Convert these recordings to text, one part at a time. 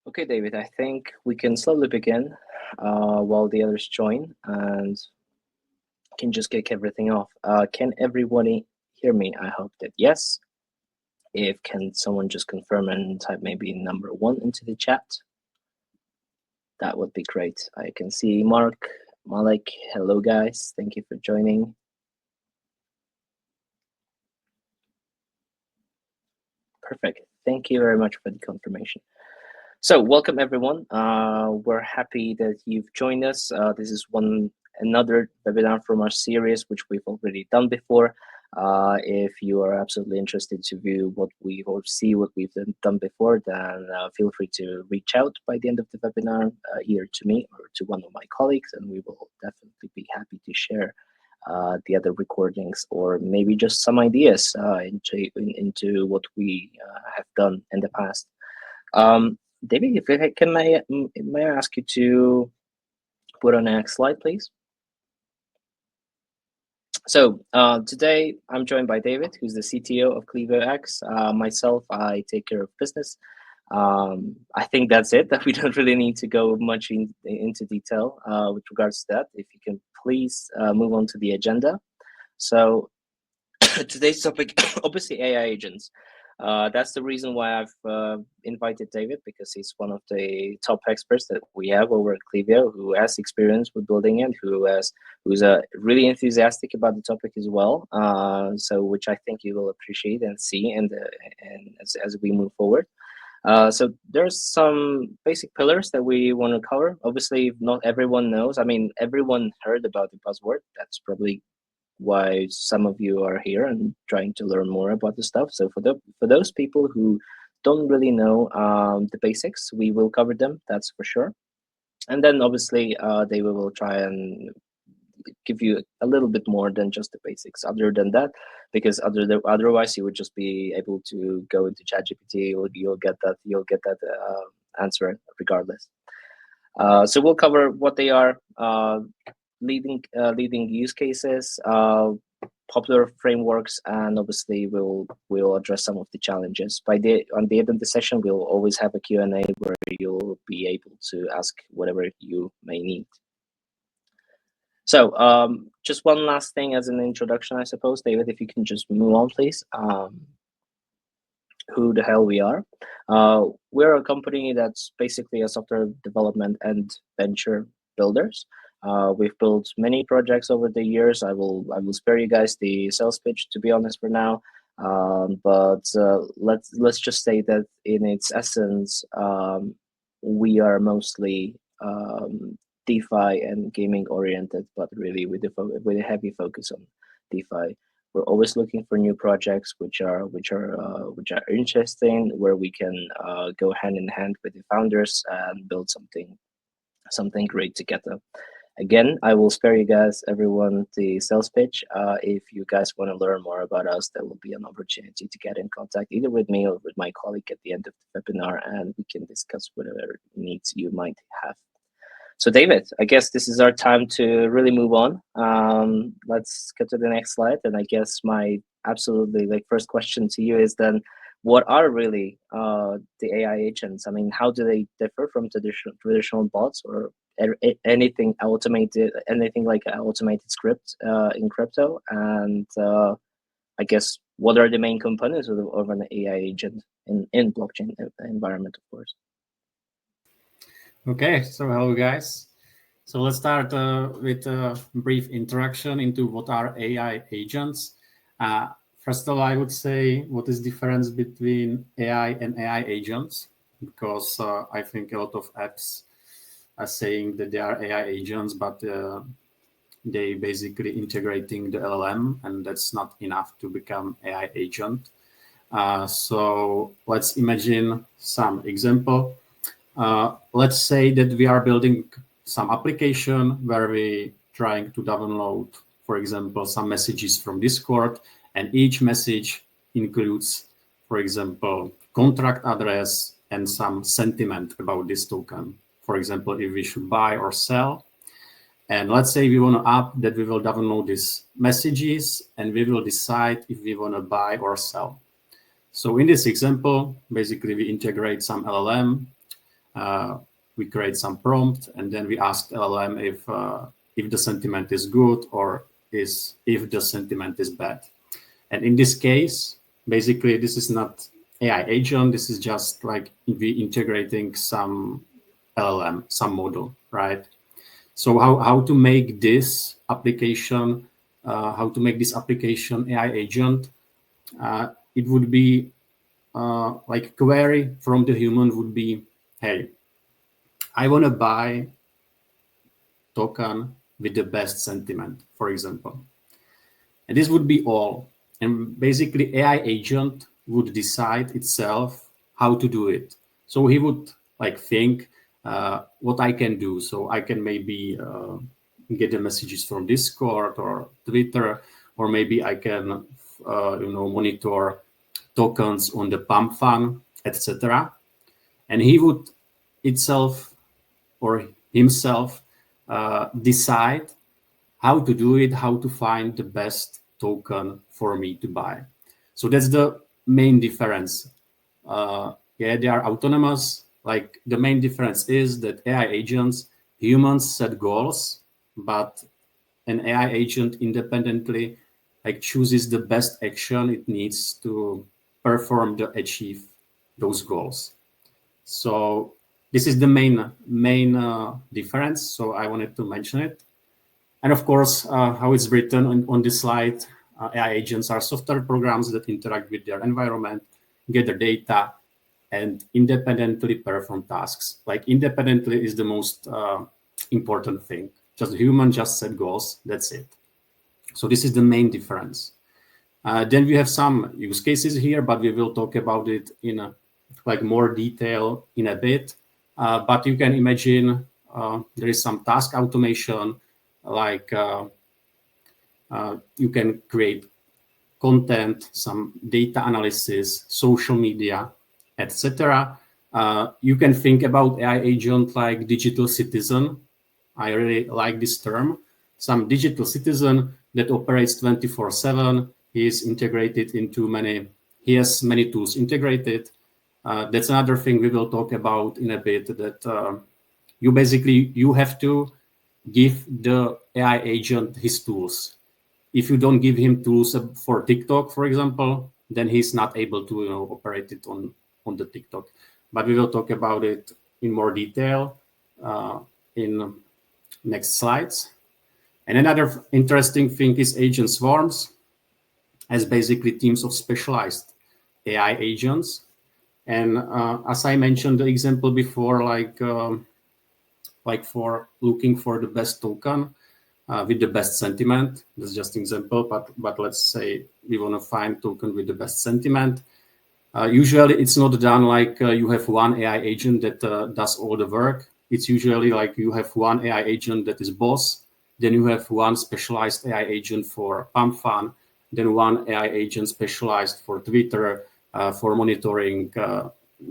Okay, David, I think we can slowly begin while the others join and can just kick everything off. Can everybody hear me? I hope that yes. If can someone just confirm and type maybe number 1 into the chat? That would be great. I can see Mark, Malik. Hello, guys. Thank you for joining. Perfect. Thank you very much for the confirmation. So welcome everyone. We're happy that you've joined us. This is another webinar from our series, which we've already done before. If you are absolutely interested to view what we or see what we've done before, then feel free to reach out by the end of the webinar, either to me or to one of my colleagues, and we will definitely be happy to share the other recordings or maybe just some ideas into what we have done in the past. David, if I can, may I ask you to put on the next slide, please? So today I'm joined by David, who's the CTO of CleevioX. Myself, I take care of business. I think that's it, that we don't really need to go much into detail with regards to that. If you can please move on to the agenda. So today's topic, obviously AI agents. That's the reason why I've invited David, because he's one of the top experts that we have over at Cleevio, who has experience with building it, who's really enthusiastic about the topic as well. So which I think you will appreciate and see, and as we move forward. So there's some basic pillars that we want to cover. Obviously, not everyone knows. I mean, everyone heard about the buzzword. That's probably why some of you are here and trying to learn more about the stuff. So for those people who don't really know the basics, we will cover them, that's for sure. And then obviously they will try and give you a little bit more than just the basics other than that, because otherwise you would just be able to go into ChatGPT, or you'll get that answer regardless. So we'll cover what they are, leading use cases, popular frameworks, and obviously we'll address some of the challenges. On the end of the session, we'll always have a Q&A where you'll be able to ask whatever you may need. So just one last thing as an introduction, I suppose, David, if you can just move on, please. Who the hell we are? We're a company that's basically a software development and venture builders. We've built many projects over the years. I will spare you guys the sales pitch, to be honest, for now. But let's just say that in its essence, we are mostly DeFi and gaming oriented, but really with a heavy focus on DeFi. We're always looking for new projects which are interesting, where we can go hand in hand with the founders and build something great together. Again, I will spare you guys, everyone, the sales pitch. If you guys want to learn more about us, there will be an opportunity to get in contact either with me or with my colleague at the end of the webinar, and we can discuss whatever needs you might have. So David, I guess this is our time to really move on. Let's get to the next slide. And I guess my absolutely first question to you is then, what are really the AI agents? I mean, how do they differ from traditional bots or anything automated, anything like an automated script in crypto? And I guess, what are the main components of an AI agent in blockchain environment, of course? Okay, so hello guys. So let's start with a brief introduction into what are AI agents. First of all, I would say, what is the difference between AI and AI agents? Because I think a lot of apps are saying that they are AI agents, but they basically integrating the LLM, and that's not enough to become AI agent. So let's imagine some example. Let's say that we are building some application where we trying to download, for example, some messages from Discord, and each message includes, for example, contract address and some sentiment about this token. For example, if we should buy or sell. And let's say we want an app that we will download these messages, and we will decide if we want to buy or sell. So in this example, basically we integrate some LLM. we create some prompt, and then we ask LLM if the sentiment is good or if the sentiment is bad. And in this case, basically, this is not AI agent. This is just like we integrating some LLM, some model, right? So how to make this application, AI agent? It would be like query from the human would be, hey, I want to buy token with the best sentiment, for example. And this would be all. And basically AI agent would decide itself how to do it. So he would like think what I can do. So I can maybe get the messages from Discord or Twitter, or maybe I can monitor tokens on the pump fund, etc. And he would itself or himself decide how to do it, how to find the best token for me to buy. So that's the main difference. They are autonomous. Like the main difference is that AI agents, humans set goals, but an AI agent independently like chooses the best action it needs to perform to achieve those goals. So this is the main difference. So I wanted to mention it. And of course, how it's written on this slide, AI agents are software programs that interact with their environment, gather data, and independently perform tasks. Like independently is the most important thing. Just human just set goals, that's it. So this is the main difference. Then we have some use cases here, but we will talk about it in like more detail in a bit. But you can imagine there is some task automation, like you can create content, some data analysis, social media, etc. You can think about AI agent like digital citizen. I really like this term. Some digital citizen that operates 24/7. He is integrated into he has many tools integrated. That's another thing we will talk about in a bit, that you have to give the AI agent his tools. If you don't give him tools for TikTok, for example, then he's not able to operate it on the TikTok. But we will talk about it in more detail in next slides. And another interesting thing is agent swarms, as basically teams of specialized AI agents. And as I mentioned the example before, like for looking for the best token with the best sentiment, that's just an example, but let's say we want to find token with the best sentiment. Usually it's not done like you have one AI agent that does all the work. It's usually like you have one AI agent that is boss, then you have one specialized AI agent for pump fund, then one AI agent specialized for Twitter, for monitoring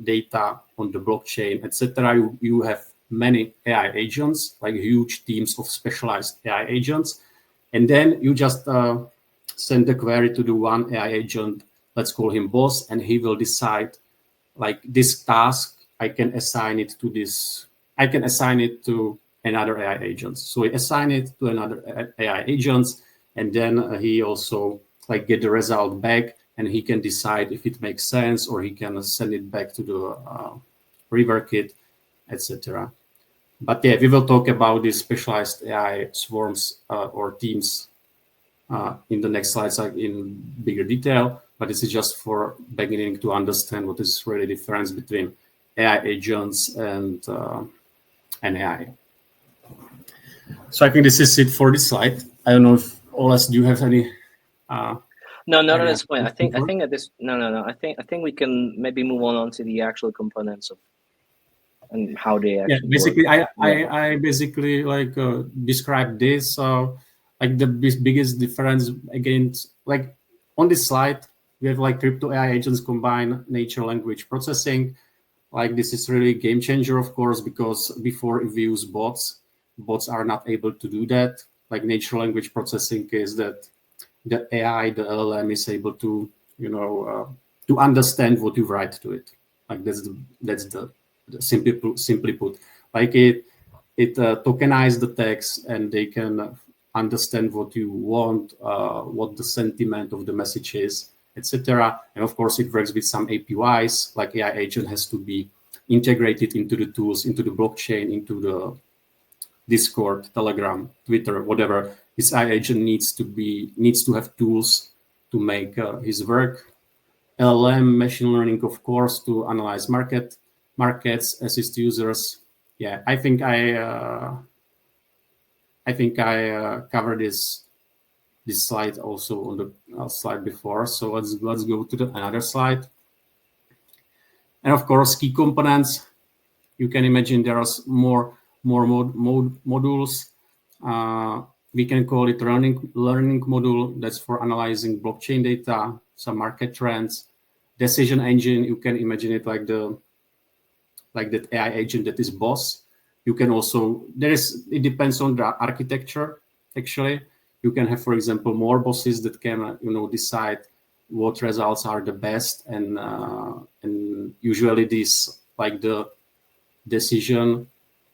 data on the blockchain, etc. You have many AI agents, like huge teams of specialized AI agents. And then you just send the query to the one AI agent, let's call him boss, and he will decide like this task, I can assign it to another AI agent. So we assign it to another AI agents, and then he also like get the result back, and he can decide if it makes sense, or he can send it back to the rework it, etc. But yeah, we will talk about these specialized AI swarms or teams in the next slides in bigger detail. But this is just for beginning to understand what is really the difference between AI agents and AI. So I think this is it for this slide. I don't know if Oles, do you have any? No, not at this point. I think at this no. I think we can maybe move on to the actual components of and how they actually basically work. I basically like describe this like the biggest difference against like on this slide we have like crypto AI agents combine natural language processing. Like this is really a game changer, of course, because before if we use bots are not able to do that. Like natural language processing is that the AI, the LLM is able to to understand what you write to it. Like that's the simply put, like it tokenizes the text, and they can understand what you want, what the sentiment of the message is, etc. And of course, it works with some APIs. Like AI agent has to be integrated into the tools, into the blockchain, into the Discord, Telegram, Twitter, whatever. This AI agent needs to have tools to make his work. LLM, machine learning, of course, to analyze markets, assist users. Yeah, I think I covered this slide also on the slide before. So let's go to another slide. And of course, key components. You can imagine there are more modules. We can call it learning module. That's for analyzing blockchain data, some market trends. Decision engine. You can imagine it like that AI agent that is boss. You can also it depends on the architecture. Actually, you can have, for example, more bosses that can decide what results are the best, and usually these like the decision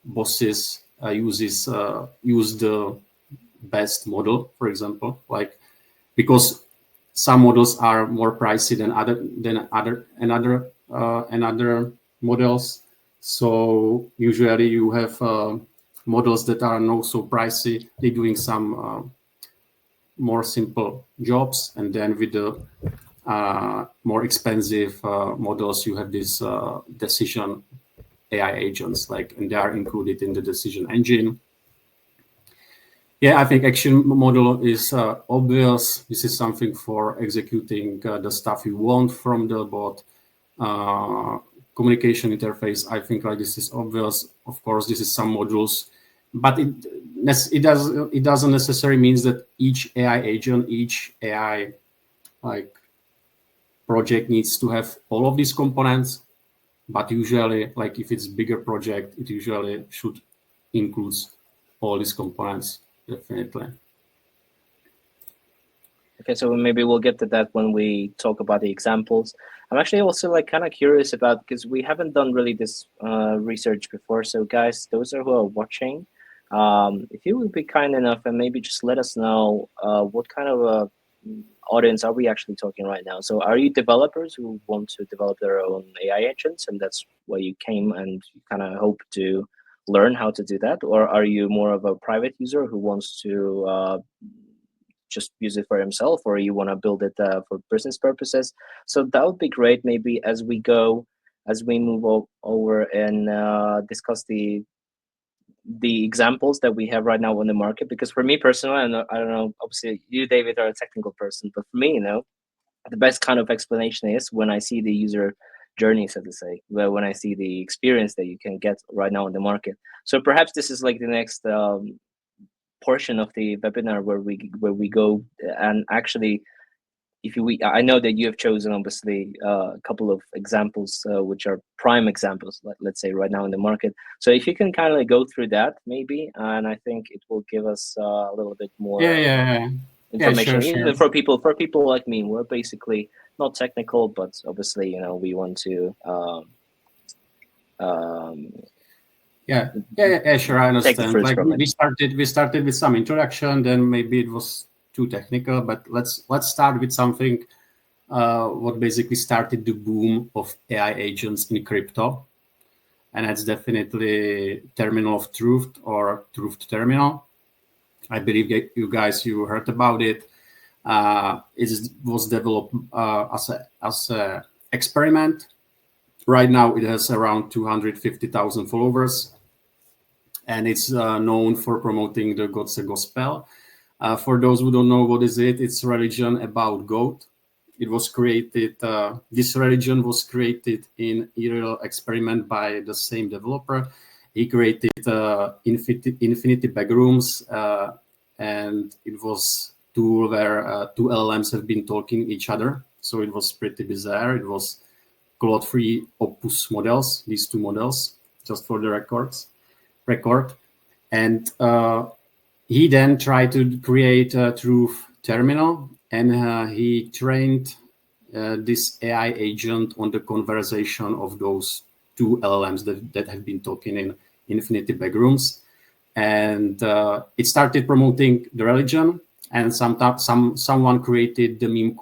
bosses use the best model, for example, like because some models are more pricey than other models. So usually you have models that are not so pricey. They're doing some more simple jobs, and then with the more expensive models, you have these decision AI agents, and they are included in the decision engine. Yeah, I think action model is obvious. This is something for executing the stuff you want from the bot. Communication interface, I think this is obvious. Of course, this is some modules, but it doesn't necessarily mean that each AI agent, each AI project needs to have all of these components. But usually, if it's bigger project, it usually should include all these components, definitely. Okay, so maybe we'll get to that when we talk about the examples. I'm actually also kind of curious about, because we haven't done really this research before. So guys, those who are watching, if you would be kind enough and maybe just let us know what kind of audience are we actually talking right now. So are you developers who want to develop their own AI agents, and that's why you came and you kind of hope to learn how to do that? Or are you more of a private user who wants to just use it for himself, or you want to build it for business purposes? So that would be great. Maybe as we move over and discuss the examples that we have right now on the market. Because for me personally, I don't know, obviously you, David, are a technical person, but for me, the best kind of explanation is when I see the user journey, so to say, when I see the experience that you can get right now on the market. So perhaps this is like the next portion of the webinar where we go and actually, I know that you have chosen obviously a couple of examples which are prime examples, let's say, right now in the market. So if you can kind of go through that maybe, and I think it will give us a little bit more information. Sure. Even for people like me, we're basically not technical, but obviously we want to sure, I understand. Take the fruits from it. We started with some introduction, then maybe it was too technical, but let's start with something what basically started the boom of AI agents in crypto, and that's definitely Terminal of Truth or Truth Terminal. I believe you heard about it. It was developed as a experiment. Right now, it has around 250,000 followers, and it's known for promoting the God's gospel. For those who don't know what is it, it's a religion about God. It was created. This religion was created in Israel experiment by the same developer. He created infinity backrooms, and it was tool where two LLMs have been talking each other. So it was pretty bizarre. It was Claude 3 Opus models, these two models, just for the record. And he then tried to create a truth terminal, and he trained this AI agent on the conversation of those two LLMs that have been talking in infinity backrooms. And it started promoting the religion, and someone created the meme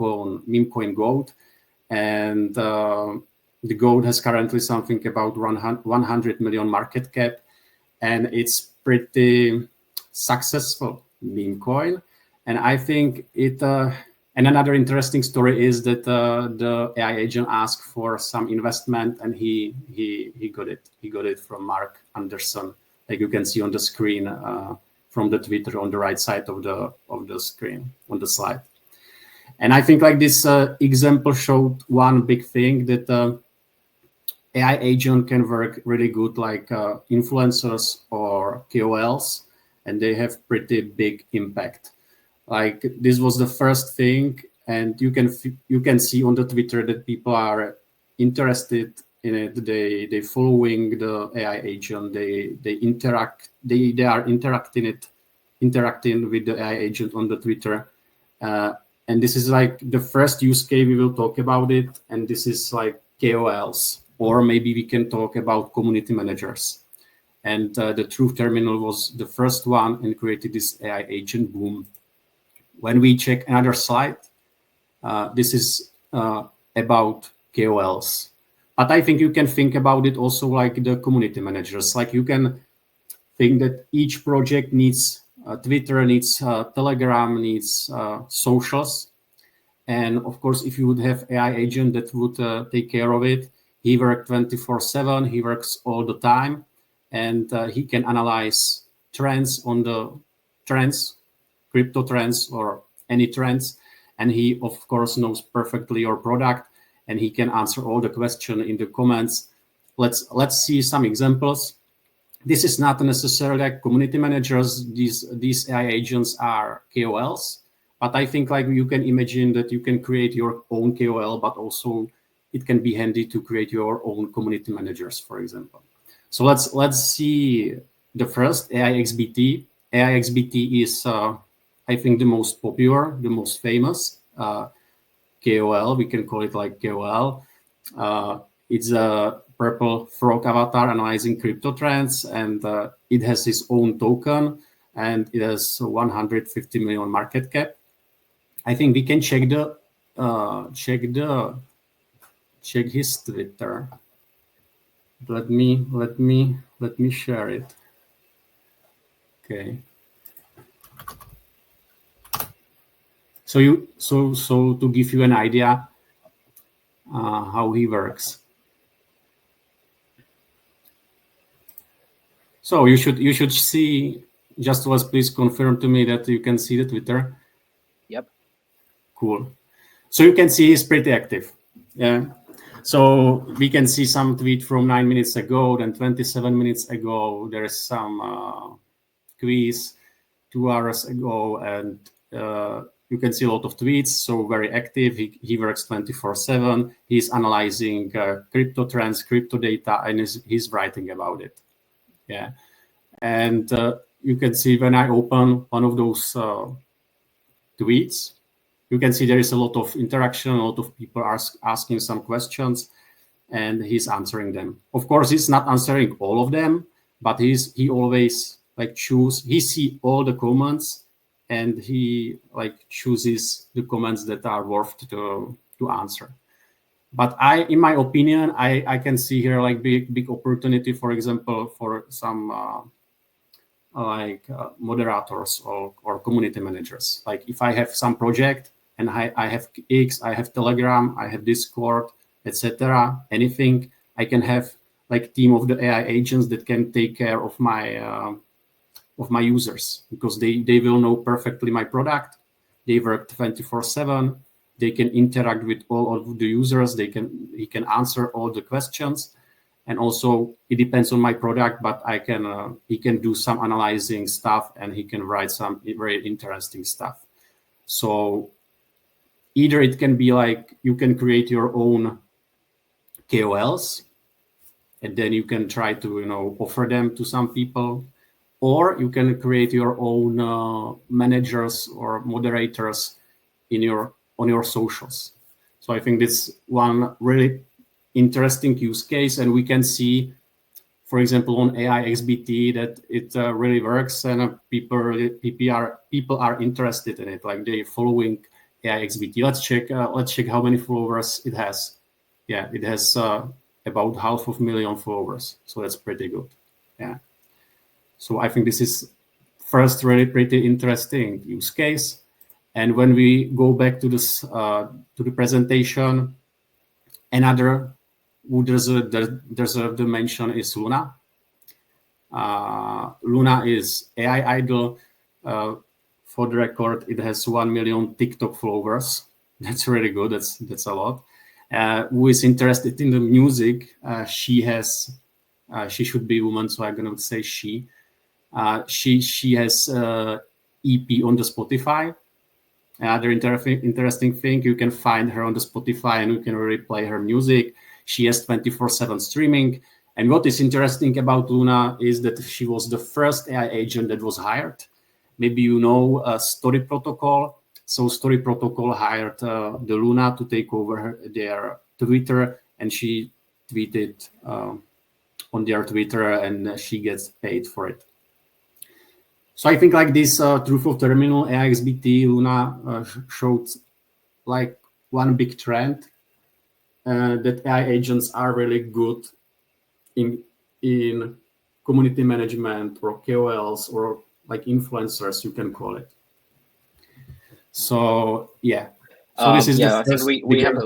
coin goat, and the goat has currently something about 100 million market cap, and it's pretty successful meme coin. And I think it. And another interesting story is that the AI agent asked for some investment, and he got it. He got it from Mark Anderson, like you can see on the screen from the Twitter on the right side of the screen on the slide. And I think like this example showed one big thing, that AI agent can work really good like influencers or KOLs, and they have pretty big impact. Like this was the first thing, and you can see on the Twitter that people are interested in it. They following the AI agent. They are interacting with the AI agent on the Twitter. And this is like the first use case we will talk about it. And this is like KOLs, or maybe we can talk about community managers. And the Truth Terminal was the first one and created this AI agent boom. When we check another slide, this is about KOLs. But I think you can think about it also like the community managers. Like you can think that each project needs Twitter, needs Telegram, needs socials. And of course, if you would have AI agent that would take care of it, he works 24/7, he works all the time, and he can analyze trends on the trends, crypto trends or any trends, and he of course knows perfectly your product, and he can answer all the questions in the comments. Let's see some examples. This is not necessarily like community managers. These AI agents are KOLs, but I think like you can imagine that you can create your own KOL, but also it can be handy to create your own community managers, for example. So let's see the first AIXBT. AIXBT is I think the most popular, the most famous KOL. We can call it like KOL. It's a purple frog avatar analyzing crypto trends, and it has its own token, and it has 150 million market cap. I think we can check his Twitter. Let me share it. Okay. So to give you an idea how he works. So you should see. Just was please confirm to me that you can see the Twitter. Yep. Cool. So you can see he's pretty active. Yeah. So we can see some tweet from 9 minutes ago, then 27 minutes ago. There is some quiz 2 hours ago, and you can see a lot of tweets. So very active. He works 24/7. He's analyzing crypto trends, crypto data, and he's writing about it. Yeah. And you can see when I open one of those tweets, you can see there is a lot of interaction, a lot of people asking some questions, and he's answering them. Of course, he's not answering all of them, but he always like he see all the comments, and he like chooses the comments that are worth to answer. But in my opinion, I can see here like big opportunity, for example, for some moderators or community managers. Like if I have some project and I have X, I have Telegram, I have Discord, etc. Anything, I can have like team of the AI agents that can take care of my users, because they will know perfectly my product. They work 24/7. They can interact with all of the users. He can answer all the questions. And also it depends on my product, but he can do some analyzing stuff, and he can write some very interesting stuff. So either it can be like you can create your own KOLs, and then you can try to offer them to some people, or you can create your own managers or moderators on your socials. So I think this one really interesting use case, and we can see, for example, on AI XBT that it really works, and people are interested in it. Like they're following AI XBT. Let's check how many followers it has. Yeah, it has about 500,000 followers, so that's pretty good. Yeah. So I think this is first really pretty interesting use case. And when we go back to this to the presentation, another who there's a dimension is Luna. Luna is AI idol. For the record, it has 1 million TikTok followers. That's really good. That's a lot. Who is interested in the music? She should be a woman, so I'm gonna say she. She has EP on the Spotify. Another interesting thing, you can find her on the Spotify and you can really play her music. She has 24/7 streaming. And what is interesting about Luna is that she was the first AI agent that was hired. Maybe you know Story Protocol. So Story Protocol hired the Luna to take over their Twitter, and she tweeted on their Twitter, and she gets paid for it. So I think like this Truth of Terminal AIXBT Luna showed like one big trend that AI agents are really good in community management or KOLs or like influencers, you can call it. So yeah. So this is I think we have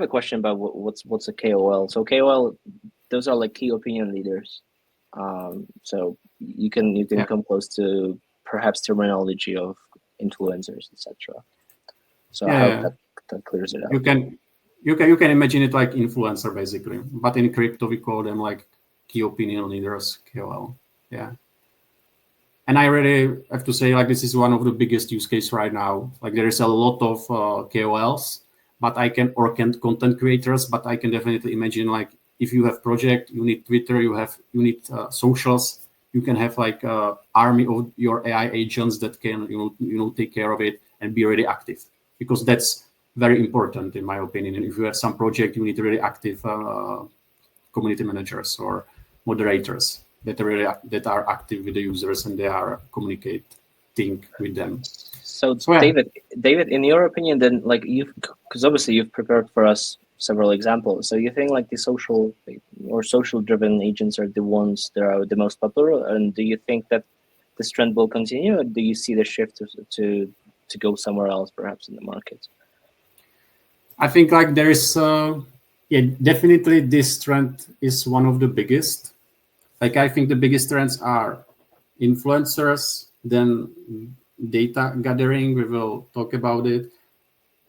a question about what's a KOL. So KOL, those are like key opinion leaders. So you can come close to perhaps terminology of influencers, etc. So I hope that clears it up. You can imagine it like influencer basically, but in crypto we call them like key opinion leaders, KOL. Yeah. And I really have to say, like, this is one of the biggest use case right now. Like there is a lot of KOLs, but content creators, but I can definitely imagine like if you have project, you need Twitter, you need socials, you can have like an army of your AI agents that can take care of it and be really active, because that's very important in my opinion. And if you have some project, you need really active community managers or moderators that are active with the users and they are communicating with them. So yeah. David, in your opinion, then, like because obviously you've prepared for us several examples. So you think like the social driven agents are the ones that are the most popular, and do you think that this trend will continue, or do you see the shift to go somewhere else, perhaps in the market? I think like there is, definitely this trend is one of the biggest. Like I think the biggest trends are influencers, then data gathering, we will talk about it,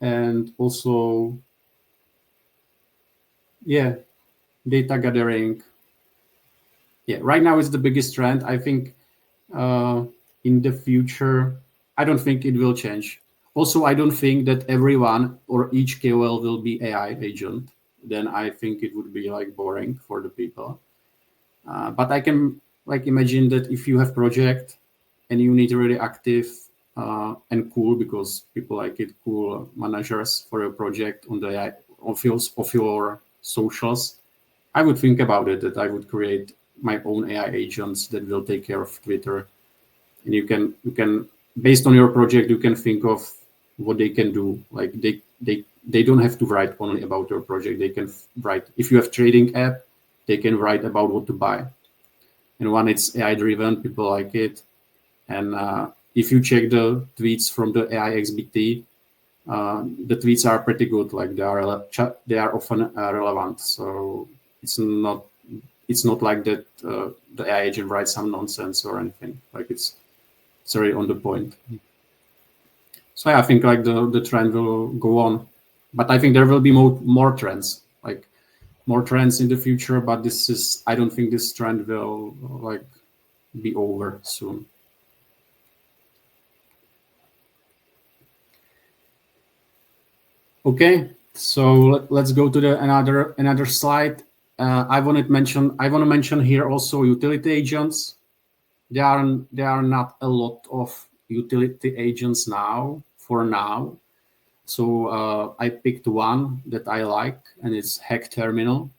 and also, data gathering. Yeah, right now it's the biggest trend. I think in the future, I don't think it will change. Also, I don't think that everyone or each KOL will be AI agent. Then I think it would be like boring for the people. But I can like imagine that if you have project and you need really active and cool, because people like it, cool managers for your project on the AI of your socials, I would think about it, that I would create my own AI agents that will take care of Twitter. And you can based on your project, you can think of what they can do. Like they don't have to write only about your project. They can write, if you have trading app, they can write about what to buy. And when it's AI driven, people like it. And if you check the tweets from the AI XBT, the tweets are pretty good. Like they are often relevant. So it's not like that the AI agent writes some nonsense or anything. Like it's very on the point. So I think like the trend will go on, but I think there will be more trends, like more trends in the future. But I don't think this trend will like be over soon. Okay, so let's go to another slide. I want to mention here also utility agents. There are not a lot of utility agents now. So I picked one that I like, and it's Hack Terminal.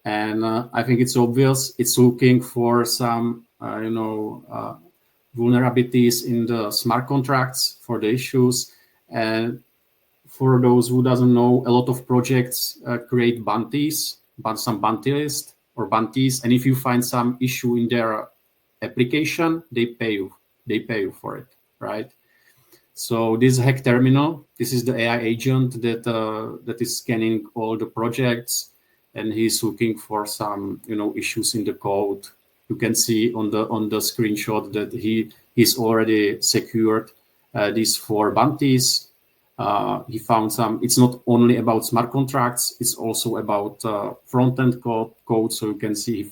And I think it's obvious. It's looking for some, vulnerabilities in the smart contracts for the issues. And for those who doesn't know, a lot of projects create bounties, some bounty list or bounties. And if you find some issue in their application, they pay you. They pay you for it, right? So this Hack Terminal, this is the AI agent that is scanning all the projects, and he's looking for some issues in the code. You can see on the screenshot that he's already secured these 4 bounties. He found some. It's not only about smart contracts; it's also about front-end code. So you can see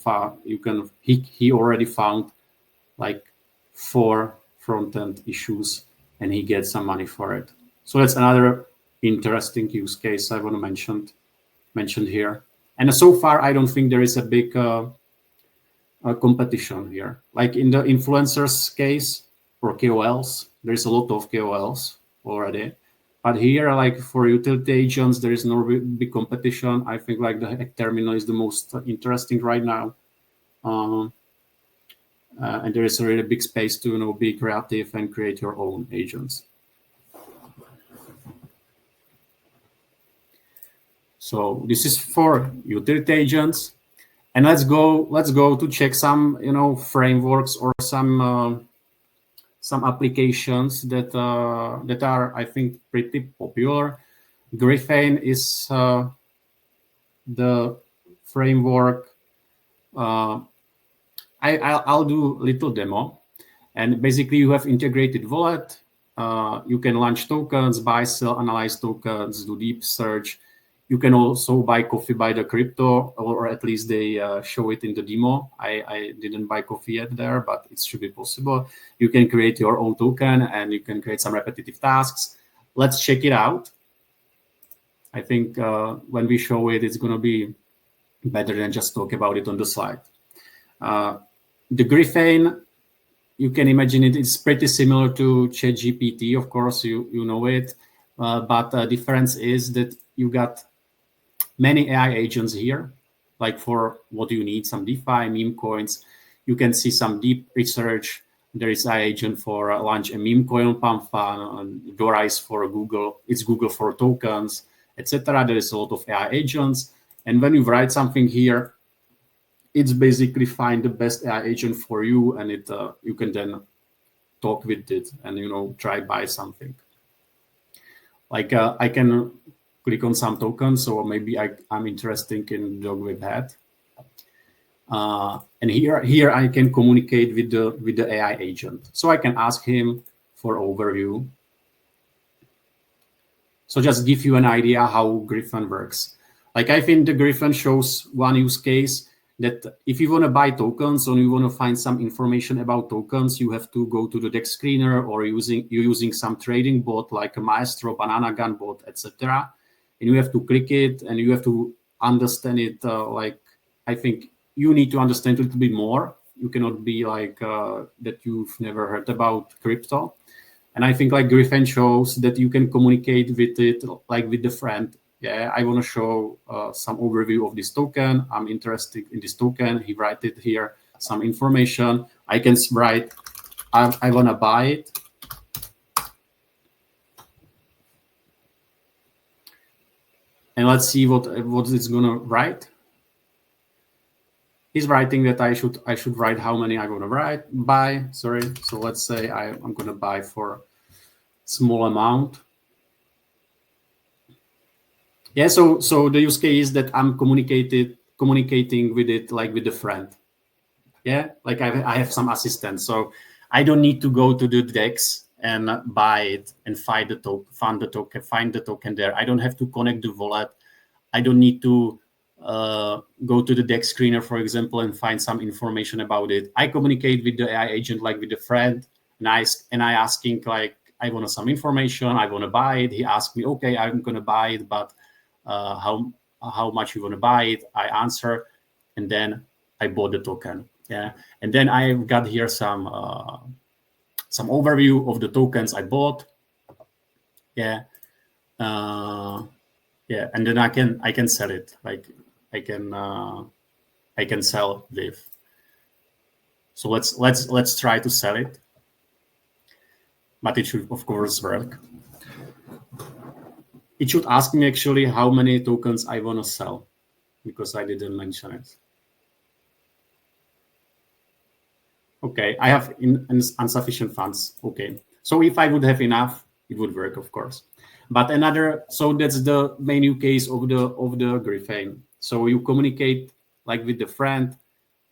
he already found like 4 front-end issues, and he gets some money for it. So that's another interesting use case I want to mention here. And so far, I don't think there is a big competition here. Like in the influencers case or KOLs, there's a lot of KOLs already. But here, like for utility agents, there is no big competition. I think like the Hack Terminal is the most interesting right now. And there is a really big space to be creative and create your own agents. So this is for utility agents, and let's go to check some frameworks or some applications that are, I think, pretty popular. Griffain is the framework. I'll do a little demo, and basically you have integrated wallet. You can launch tokens, buy, sell, analyze tokens, do deep search. You can also buy coffee by the crypto, or at least they show it in the demo. I didn't buy coffee yet there, but it should be possible. You can create your own token, and you can create some repetitive tasks. Let's check it out. I think when we show it, it's going to be better than just talk about it on the slide. The Griffain, you can imagine it's pretty similar to ChatGPT. Of course, you know it. But the difference is that you got many AI agents here, like for what you need, some DeFi, meme coins. You can see some deep research. There is AI agent for launch a meme coin on PAMFA, and Dora is for Google. It's Google for tokens, etc. There is a lot of AI agents. And when you write something here, it's basically find the best AI agent for you, and you can then talk with it and try buy something. Like I can click on some tokens, so maybe I'm interested in dog with hat. And here I can communicate with the AI agent. So I can ask him for overview. So just give you an idea how Griffain works. Like I think the Griffain shows one use case that if you want to buy tokens or you want to find some information about tokens, you have to go to the DEX screener, or you're using some trading bot like a Maestro, Banana Gun bot, etc. And you have to click it, and you have to understand it. I think you need to understand a little bit more. You cannot be like that you've never heard about crypto. And I think like Griffain shows that you can communicate with it like with the friend. Yeah, I want to show some overview of this token. I'm interested in this token. He write it here, some information. I can write, I want to buy it. And let's see what it's going to write. He's writing that I should write how many I want to buy. Sorry. So let's say I'm going to buy for small amount. Yeah, so the use case is that I'm communicating with it like with a friend. Yeah, like I have some assistant, so I don't need to go to the DEX and buy it and find the token there. I don't have to connect the wallet. I don't need to go to the DEX screener, for example, and find some information about it. I communicate with the AI agent like with a friend, and I asking like I want some information. I want to buy it. He asked me, okay, I'm going to buy it, but how much you want to buy it? I answer, and then I bought the token. Yeah, and then I've got here some overview of the tokens I bought. Yeah, Yeah, and then I can sell it. Like I can sell Viv. So let's try to sell it, but it should of course work. It should ask me actually how many tokens I want to sell, because I didn't mention it. Okay, I have insufficient funds. Okay, so if I would have enough, it would work, of course. But so that's the main use case of the Griffain. So you communicate like with the friend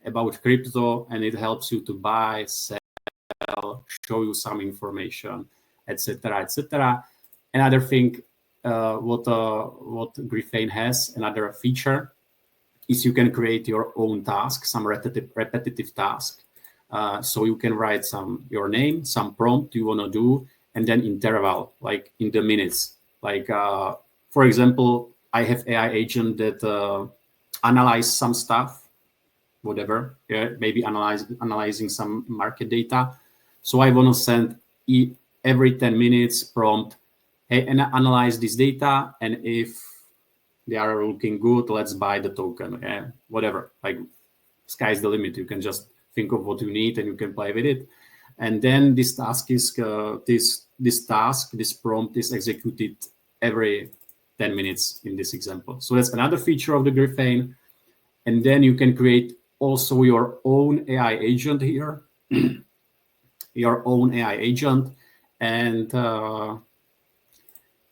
about crypto, and it helps you to buy, sell, show you some information, etc., etc. Another thing, what Griffain has, another feature, is you can create your own task, some repetitive task. So you can write your name, some prompt you want to do, and then interval, like in the minutes. Like, for example, I have AI agent that analyze some stuff, whatever, maybe analyzing some market data. So I want to send every 10 minutes prompt, hey, and analyze this data, and if they are looking good, let's buy the token, whatever. Like, sky's the limit. You can just think of what you need and you can play with it. And then this task is this prompt is executed every 10 minutes in this example. So that's another feature of the Griffain. And then you can create also your own AI agent here, your own AI agent. And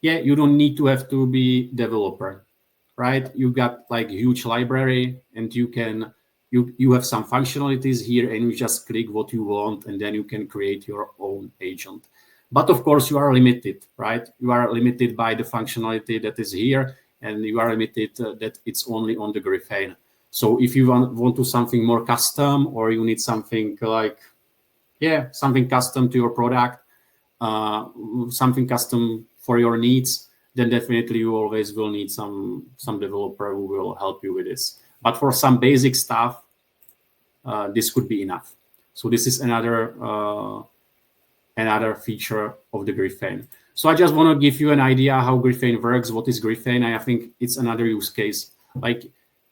yeah, you don't need to have to be developer, right? You got like huge library, and you can you have some functionalities here, and you just click what you want, and then you can create your own agent. But of course, you are limited, right? You are limited by the functionality that is here, and you are limited that it's only on the Griffain. So if you want to something more custom, or you need something like, something custom to your product, something custom for your needs, then definitely you always will need some developer who will help you with this. But for some basic stuff, this could be enough. So this is another feature of the Griffain. So I just want to give you an idea how Griffain works. What is Griffain? I think it's another use case, like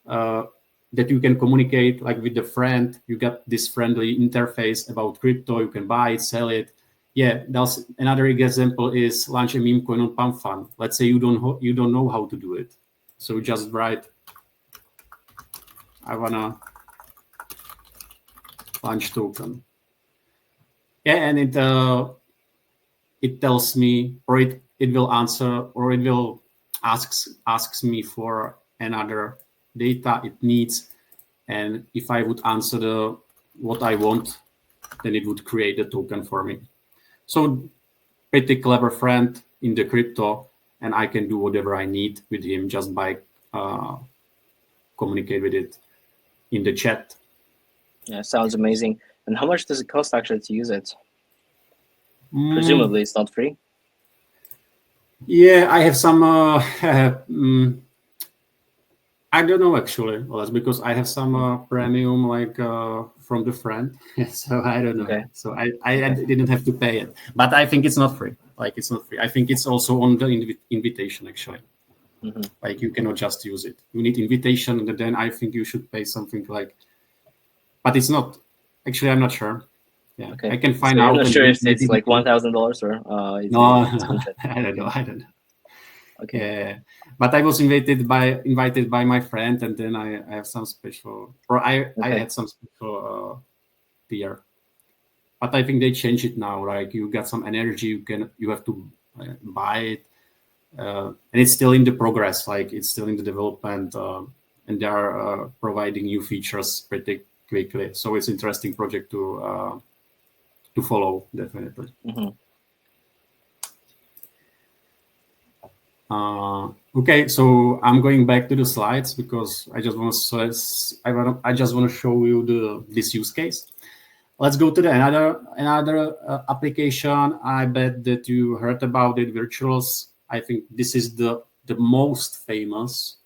that you can communicate like with the friend. You got this friendly interface about crypto. You can buy it, sell it. Yeah, that's another example is launch a meme coin on Pump Fund. Let's say you don't know how to do it, so just write, I wanna launch token. Yeah, and it tells me, or it will answer, or it will asks me for another data it needs, and if I would answer what I want, then it would create a token for me. So pretty clever friend in the crypto, and I can do whatever I need with him just by communicate with it in the chat. Yeah, sounds amazing. And how much does it cost actually to use it? Presumably it's not free. Yeah, I have some I don't know actually, well, that's because I have some premium like from the friend. So I don't know. Okay. So I didn't have to pay it, but I think it's not free. Like, it's not free. I think it's also on the invitation actually. Mm-hmm. Like, you cannot just use it. You need invitation, and then I think you should pay something like. But it's not. Actually, I'm not sure. Yeah, okay. I can find out. I'm not sure if it's like $1,000 or no. I don't know. I don't know. Okay. Yeah, but I was invited by my friend, and then I have some special, or I had some special tier. But I think they changed it now. Like, you got some energy, you have to buy it, and it's still in the progress. Like, it's still in the development, and they are providing new features pretty quickly. So it's an interesting project to follow, definitely. Mm-hmm. Okay, so I'm going back to the slides because I just want to show you this use case. Let's go to another application. I bet that you heard about it, Virtuals. I think this is the most famous,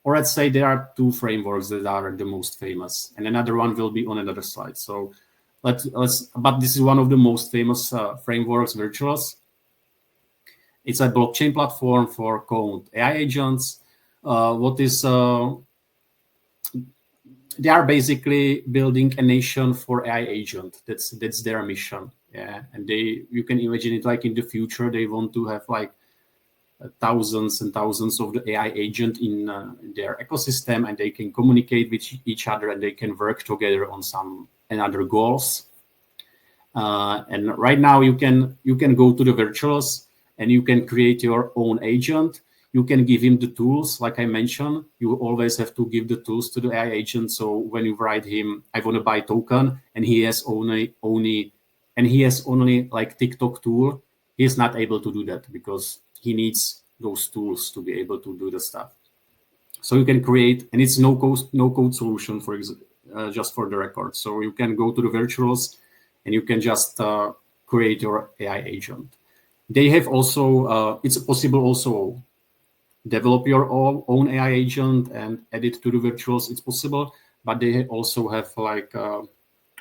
or let's say there are two frameworks that are the most famous, and another one will be on another slide. So but this is one of the most famous frameworks, Virtuals. It's a blockchain platform for code AI agents. They are basically building a nation for AI agent. That's their mission. Yeah, and you can imagine it like in the future they want to have like thousands and thousands of the AI agent in their ecosystem, and they can communicate with each other, and they can work together on some and other goals. And right now you can go to the virtuals and you can create your own agent. You can give him the tools, like I mentioned. You always have to give the tools to the AI agent. So when you write him, I want to buy token, and he has only like TikTok tool, he's not able to do that because he needs those tools to be able to do the stuff. So you can create, and it's no code solution, for example, just for the record. So you can go to the virtuals and you can just create your AI agent. They have also, it's possible also develop your own AI agent and add it to the virtuals. It's possible, but they also have like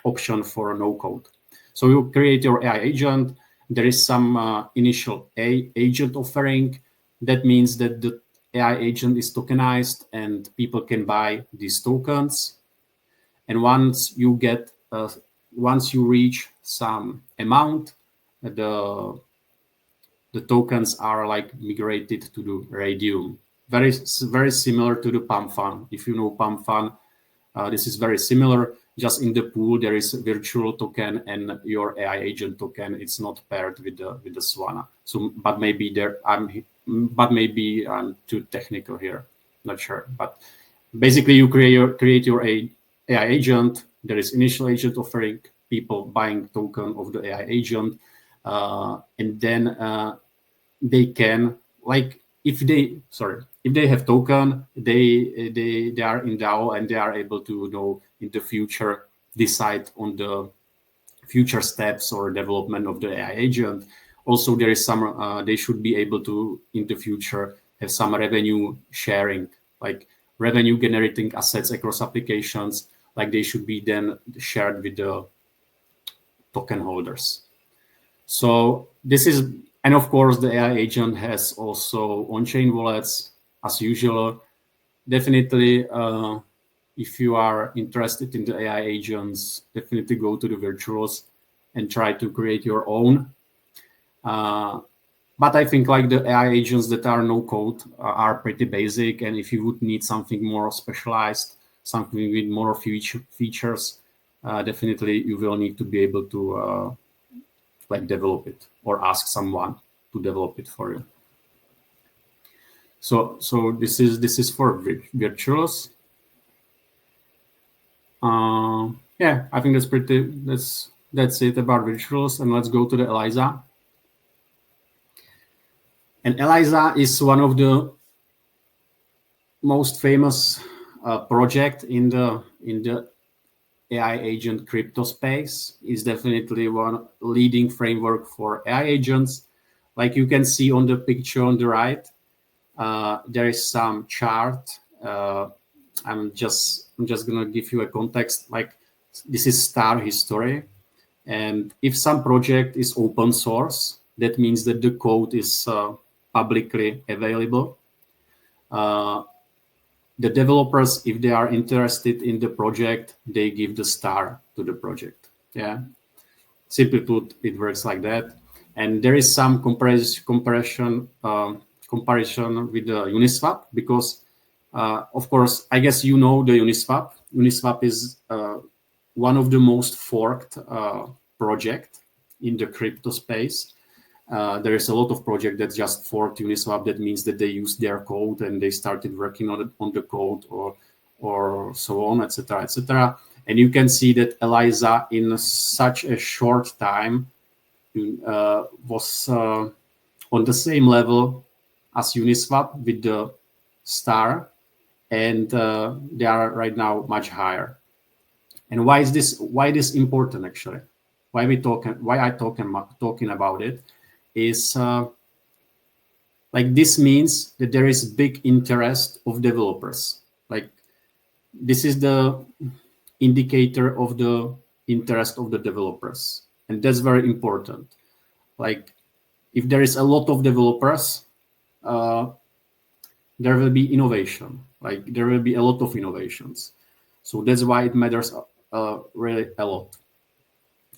option for no code. So you create your AI agent. There is some initial agent offering. That means that the AI agent is tokenized and people can buy these tokens. And once you reach some amount, the tokens are like migrated to the Radium. Very similar to the Pump Fund. If you know Pump Fund, this is very similar. Just in the pool, there is a virtual token and your AI agent token. It's not paired with the Solana. So, but maybe I'm too technical here. Not sure. But basically, you create your AI agent. There is initial agent offering, people buying token of the AI agent, and then they can, like, if they have token, they are in DAO and they are able to in the future decide on the future steps or development of the AI agent. Also, there is some they should be able to in the future have some revenue sharing, like revenue generating assets across applications, like they should be then shared with the token holders. So this is, and of course the AI agent has also on-chain wallets as usual. Definitely, if you are interested in the AI agents, definitely go to the virtuals and try to create your own. But I think like the AI agents that are no code are pretty basic, and if you would need something more specialized, something with more features, definitely you will need to be able to like develop it or ask someone to develop it for you. So this is for virtuals. Yeah, I think that's it about virtuals, and let's go to the Eliza. And Eliza is one of the most famous project in the AI agent crypto space. Is definitely one leading framework for AI agents. Like you can see on the picture on the right, there is some chart. I'm just gonna give you a context. Like this is star history, and if some project is open source, that means that the code is publicly available. The developers, if they are interested in the project, they give the star to the project. Yeah, simply put, it works like that. And there is some comparison with the Uniswap, because of course, I guess you know the Uniswap. Uniswap is one of the most forked project in the crypto space. There is a lot of projects that just forked Uniswap. That means that they used their code and they started working on the code or so on, etc., etc. And you can see that Eliza, in such a short time, was on the same level as Uniswap with the star, and they are right now much higher. And why is this? Why this important actually? Why I talking about it is like this means that there is big interest of developers. Like this is the indicator of the interest of the developers, and that's very important. Like if there is a lot of developers, there will be innovation. Like there will be a lot of innovations. So that's why it matters really a lot.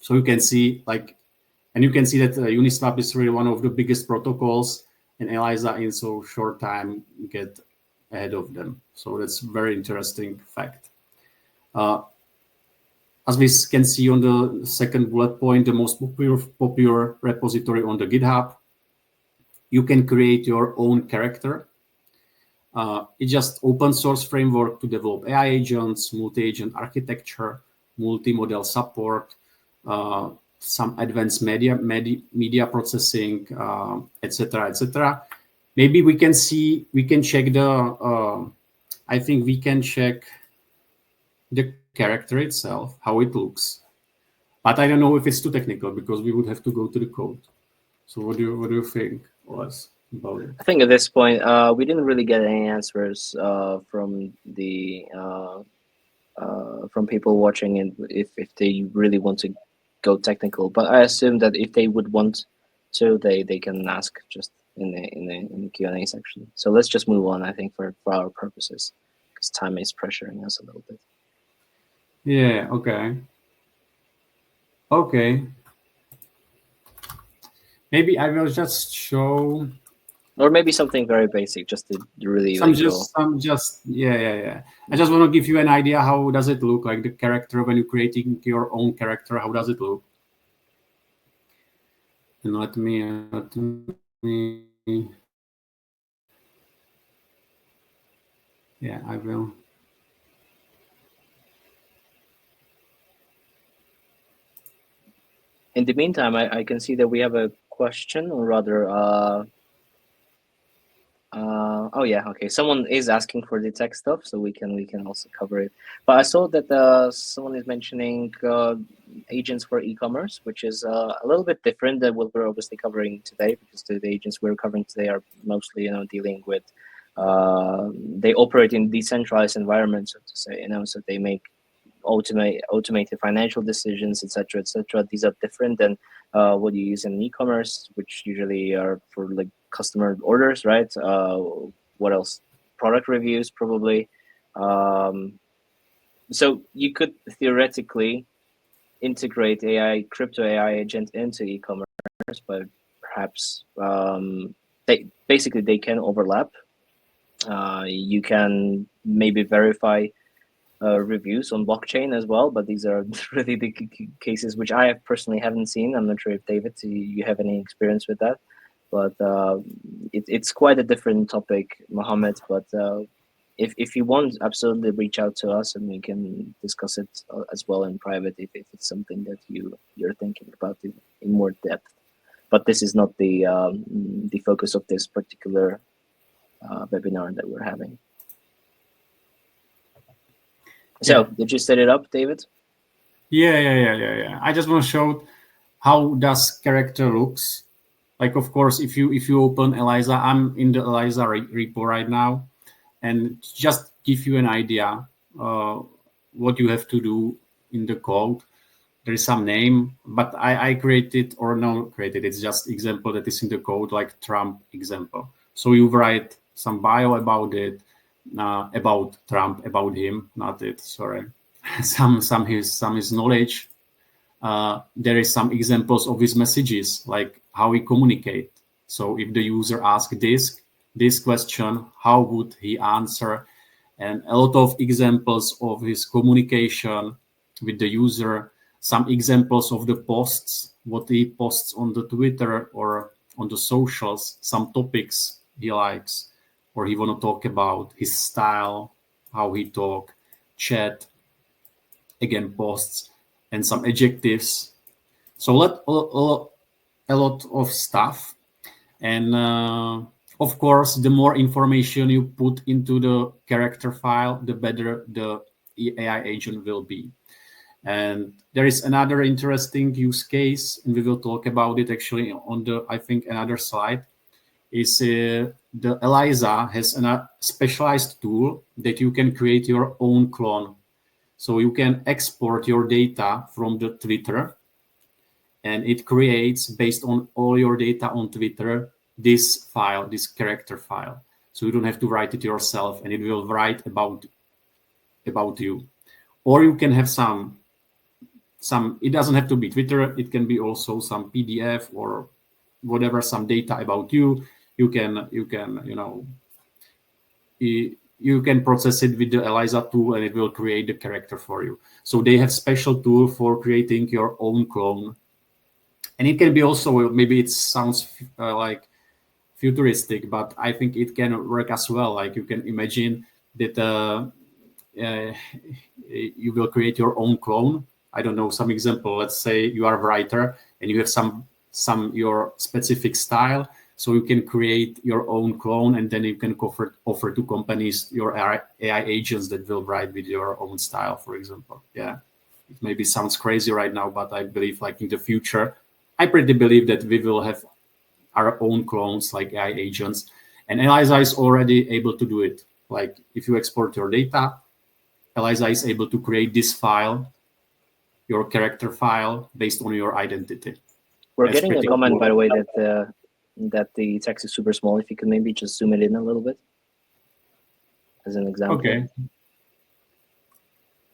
So you can see and you can see that Uniswap is really one of the biggest protocols, and Eliza in so short time get ahead of them. So that's very interesting fact. As we can see on the second bullet point, the most popular repository on the GitHub, you can create your own character. It's just open source framework to develop AI agents, multi-agent architecture, multi-model support, some advanced media processing, etc., etc. Maybe we can check the. I think we can check the character itself, how it looks, but I don't know if it's too technical because we would have to go to the code. So what do you think, Les, about it? I think at this point, we didn't really get any answers from the from people watching, and if they really want to go technical. But I assume that if they would want to, they can ask just in the Q&A section. So let's just move on. I think for our purposes, because time is pressuring us a little bit. Yeah. Okay. Okay. Maybe I will just show. Or maybe something very basic, just to really yeah. I just want to give you an idea how does it look like the character when you're creating your own character. How does it look? And let me. Yeah, I will. In the meantime, I can see that we have a question, or rather, oh yeah, okay. Someone is asking for the tech stuff, so we can also cover it. But I saw that someone is mentioning agents for e-commerce, which is a little bit different than what we're obviously covering today, because the agents we're covering today are mostly dealing with they operate in decentralized environments, so to say, so they make automated financial decisions, etc., etc. These are different than what you use in e-commerce, which usually are for like customer orders, right? What else? Product reviews, probably. So you could theoretically integrate crypto AI agent into e-commerce, but perhaps they can overlap. You can maybe verify reviews on blockchain as well, but these are really the cases which I personally haven't seen. I'm not sure if David, you have any experience with that, but it's quite a different topic, Mohammed. But if you want, absolutely reach out to us and we can discuss it as well in private if it's something that you're thinking about in more depth. But this is not the focus of this particular webinar that we're having. So, Yeah. did you set it up, David? Yeah. I just want to show how does character looks. Like, of course, if you open Eliza, I'm in the Eliza repo right now, and just give you an idea what you have to do in the code. There is some name, but I created or not created. It's just example that is in the code, like Trump example. So you write some bio about it, about Trump, about him, not it. Sorry, some his knowledge. There is some examples of his messages, like how he communicate. So if the user asks this question, how would he answer? And a lot of examples of his communication with the user, some examples of the posts, what he posts on the Twitter or on the socials, some topics he likes or he want to talk about, his style, how he talk, chat, again, posts, and some adjectives. So a lot of stuff. And of course, the more information you put into the character file, the better the AI agent will be. And there is another interesting use case, and we will talk about it actually on the, I think, another slide, is the Eliza has a specialized tool that you can create your own clone. So you can export your data from the Twitter and it creates, based on all your data on Twitter, this file, this character file. So you don't have to write it yourself, and it will write about you. Or you can have some, it doesn't have to be Twitter, it can be also some PDF or whatever, some data about you. You can you can process it with the Eliza tool, and it will create the character for you. So they have special tool for creating your own clone. And it can be also, maybe it sounds like futuristic, but I think it can work as well. Like you can imagine that you will create your own clone. I don't know, some example. Let's say you are a writer and you have some your specific style. So you can create your own clone, and then you can offer to companies your AI agents that will write with your own style, for example. Yeah, it maybe sounds crazy right now, but I believe like in the future, I pretty believe that we will have our own clones like AI agents, and Eliza is already able to do it. Like if you export your data, Eliza is able to create this file, your character file, based on your identity. We're getting a comment, by the way, that the text is super small. If you could maybe just zoom it in a little bit, as an example. Okay.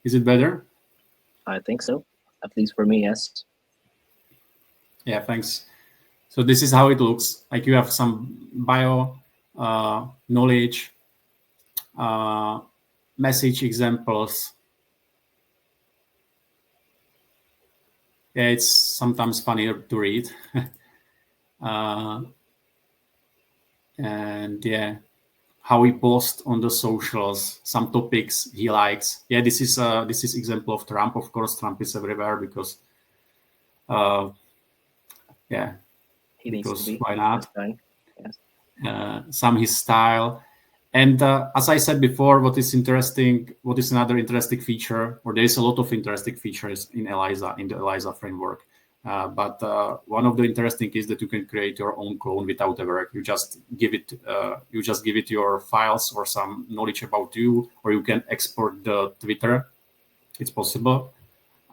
Is it better? I think so. At least for me, yes. Yeah, thanks. So this is how it looks. Like you have some bio, knowledge, message examples. Yeah, it's sometimes funnier to read. And yeah, how he posts on the socials, some topics he likes. Yeah, this is example of Trump. Of course, Trump is everywhere because, yeah, he needs to be. Why not? Yes. Some his style. And as I said before, what is another interesting feature, or there is a lot of interesting features in Eliza, in the Eliza framework. But one of the interesting is that you can create your own clone without a work. You just give it your files or some knowledge about you, or you can export the Twitter. It's possible,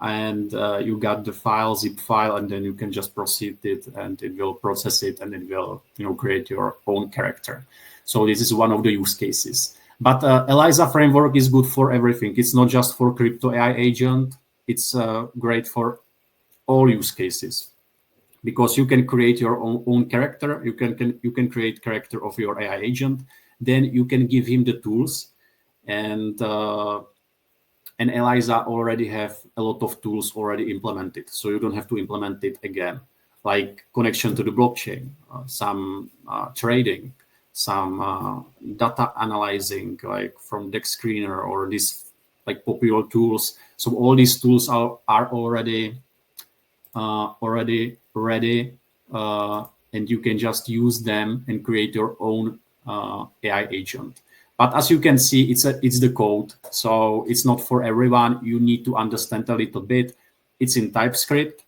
and you got the file, zip file, and then you can just proceed it, and it will process it, and it will create your own character. So this is one of the use cases. But Eliza framework is good for everything. It's not just for crypto AI agent. It's great for all use cases, because you can create your own character. You can create character of your AI agent. Then you can give him the tools, and Eliza already have a lot of tools already implemented, so you don't have to implement it again, like connection to the blockchain, some trading, some data analyzing, like from Dex Screener or these like popular tools. So all these tools are already ready, and you can just use them and create your own AI agent. But as you can see, it's the code, so it's not for everyone. You need to understand a little bit. It's in TypeScript,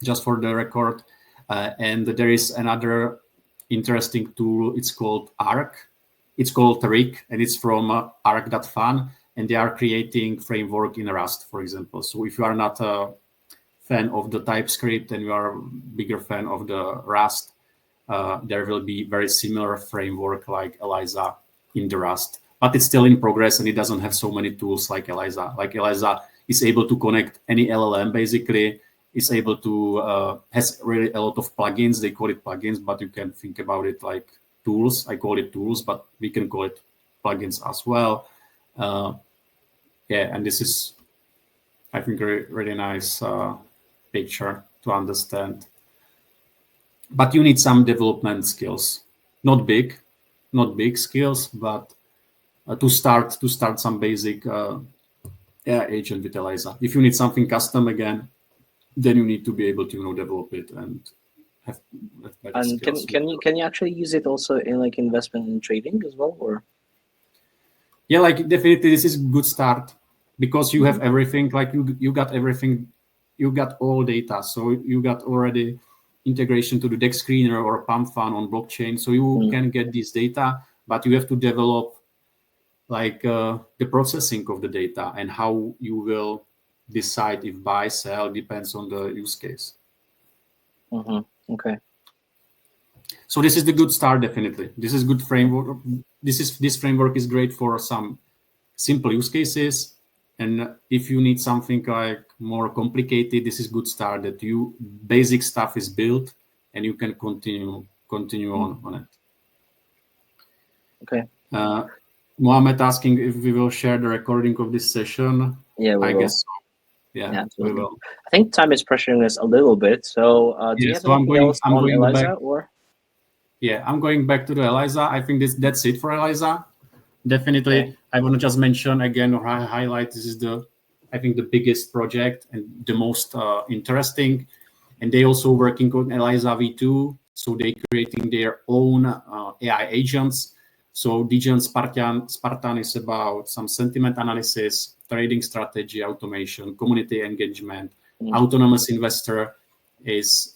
just for the record, and there is another interesting tool. It's called Arc. It's called Rick, and it's from arc.fun, and they are creating framework in Rust, for example. So if you are not a fan of the TypeScript and you are a bigger fan of the Rust, there will be very similar framework like Eliza in the Rust, but it's still in progress, and it doesn't have so many tools like Eliza. Like Eliza is able to connect any LLM, basically. Is able to has really a lot of plugins. They call it plugins, but you can think about it like tools. I call it tools, but we can call it plugins as well. Yeah, and this is, I think, really nice picture to understand. But you need some development skills, not big skills, but to start some basic agent with Eliza. If you need something custom again, then you need to be able to develop it and have better skills. Can you actually use it also in like investment and trading as well, or? Yeah, like definitely this is a good start, because you have everything. Like you got everything, you got all data, so you got already integration to the Dex Screener or Pump Fund on blockchain, so you can get this data, but you have to develop like the processing of the data, and how you will decide if buy, sell, depends on the use case. Okay. So this is the good start, definitely. This is good framework. This framework is great for some simple use cases. And if you need something like more complicated, this is good start that you basic stuff is built and you can continue on it. Okay. Mohammed asking if we will share the recording of this session. Yeah, we I will. guess so. Yeah, we will. I think time is pressuring us a little bit. So do you have anything else on Eliza or? Yeah, I'm going back to the Eliza. I think that's it for Eliza. Definitely, okay. I want to just mention again or highlight this is I think the biggest project and the most interesting. And they also working on Eliza v2, so they creating their own AI agents. So Dijon Spartan is about some sentiment analysis, trading strategy, automation, community engagement. Autonomous investor is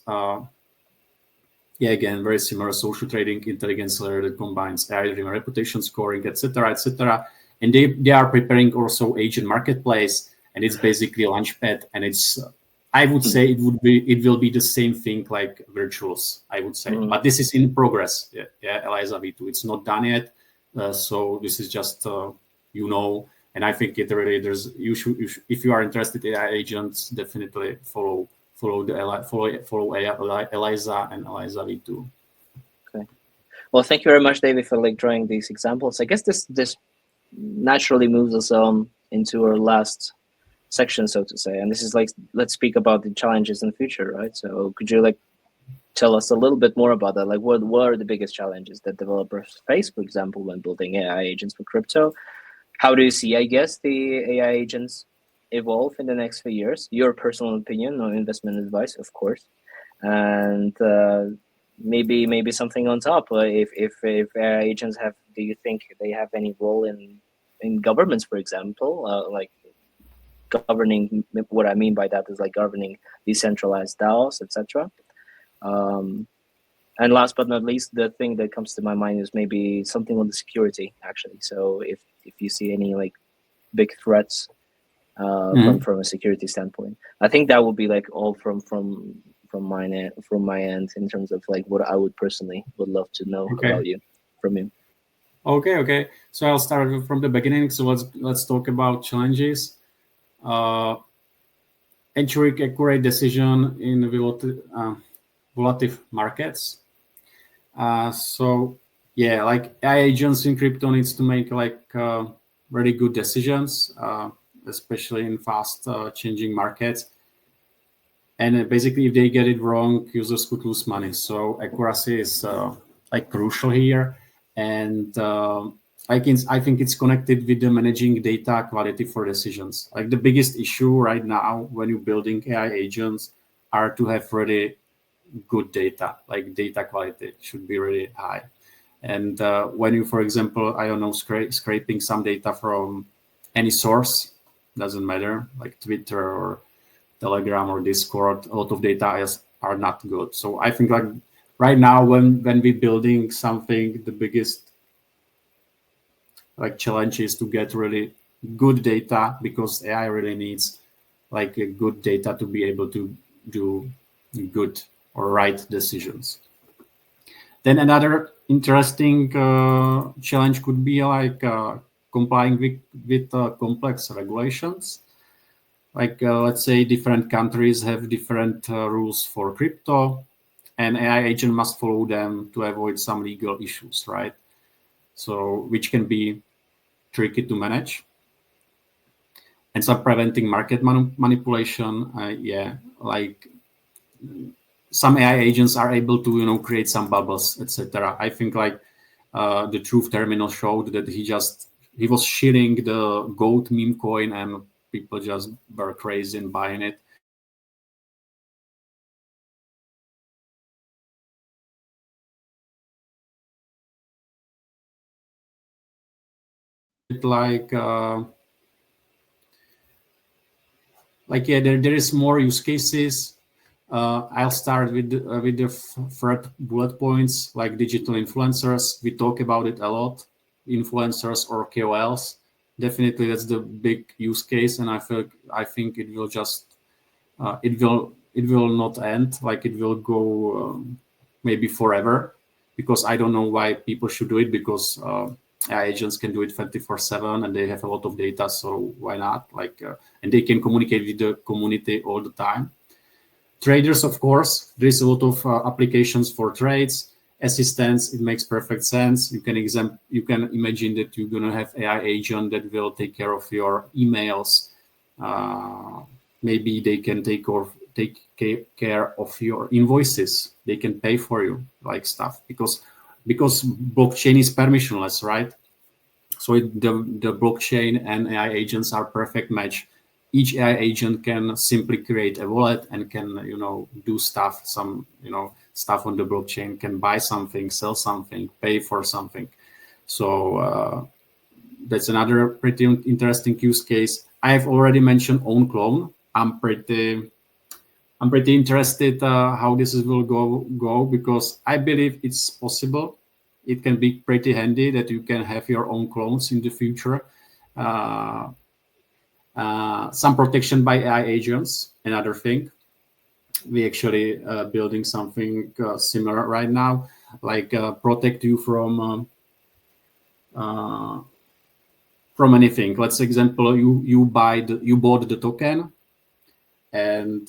again, very similar social trading intelligence layer that combines AI-driven reputation scoring, etc., etc. And they are preparing also agent marketplace, and it's basically a launchpad. And it's, I would say, it will be the same thing like virtuals. I would say, but this is in progress. Yeah, Eliza v2, it's not done yet. So this is just and I think it really you should if you are interested in AI agents, definitely follow Eliza and Eliza v2. Okay. Well, thank you very much, David, for drawing these examples. I guess this naturally moves us into our last section, so to say. And this is let's speak about the challenges in the future, right? So could you tell us a little bit more about that? What are the biggest challenges that developers face, for example, when building AI agents for crypto? How do you see, I guess, the AI agents evolve in the next few years? Your personal opinion, no investment advice, of course. And maybe something on top. If AI agents do you think they have any role in governments, for example, governing? What I mean by that is governing decentralized DAOs, etc. And last but not least, the thing that comes to my mind is maybe something on the security, actually. So if you see any big threats from a security standpoint, I think that would be all from my end in terms of what I would personally love to know about you from you. Okay. So I'll start from the beginning. So let's talk about challenges. Ensuring accurate decision in volatile markets. So yeah, AI agents in crypto needs to make really good decisions, especially in fast changing markets. And basically, if they get it wrong, users could lose money. So accuracy is crucial here. And I think it's connected with the managing data quality for decisions. The biggest issue right now when you're building AI agents are to have really good data, data quality should be really high. And when you, for example, I don't know, scraping some data from any source, doesn't matter, like Twitter or Telegram or Discord, a lot of data are not good. So I think right now when we're building something, the biggest challenge is to get really good data, because AI really needs a good data to be able to do good or right decisions. Then another interesting challenge could be complying with complex regulations. Let's say different countries have different rules for crypto, and AI agent must follow them to avoid some legal issues, right? So which can be tricky to manage. And some preventing market manipulation, some AI agents are able to create some bubbles, etc. I think the Truth Terminal showed that he was sharing the gold meme coin and people just were crazy in buying it. There is more use cases. I'll start with the third bullet points, like digital influencers. We talk about it a lot, influencers or KOLs. Definitely, that's the big use case, and I think it will not end. Like it will go maybe forever, because I don't know why people should do it, because AI agents can do it 24/7 and they have a lot of data, so why not? Like and they can communicate with the community all the time. Traders, of course, there is a lot of applications for trades. Assistants, it makes perfect sense. You can imagine that you're gonna have AI agent that will take care of your emails. Maybe they can take care of your invoices. They can pay for you, like stuff, because blockchain is permissionless, right? So the blockchain and AI agents are perfect match. Each AI agent can simply create a wallet and can do stuff, stuff on the blockchain, can buy something, sell something, pay for something. So that's another pretty interesting use case. I have already mentioned own clone. I'm pretty interested how this will go, because I believe it's possible. It can be pretty handy that you can have your own clones in the future. Some protection by AI agents, another thing. We actually building something similar right now, like protect you from anything. Let's example, you bought the token, and